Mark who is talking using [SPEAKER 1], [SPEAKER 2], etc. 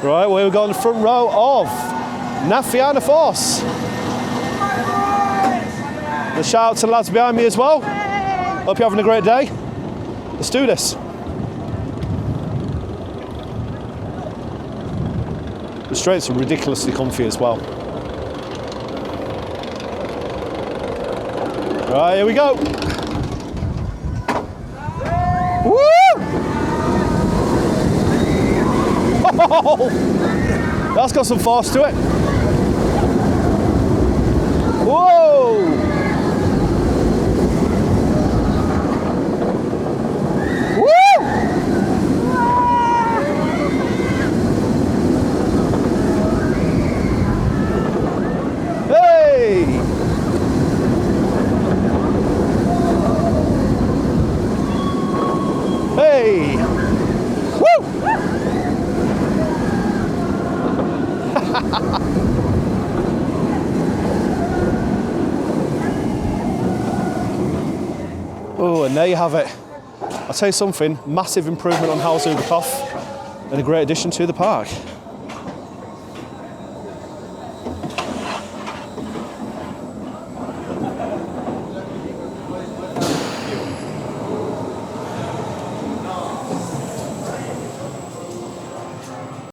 [SPEAKER 1] Right, well, we've got in the front row of Na Fianna Force. A shout out to the lads behind me as well. Hope you're having a great day. Let's do this. The straights are ridiculously comfy as well. Right, here we go. Woo! Oh, that's got some force to it. Whoa! Woo! Hey! Hey! Woo! Oh, and there you have it. I'll tell you something, massive improvement on How's Uberkoff and a great addition to the park.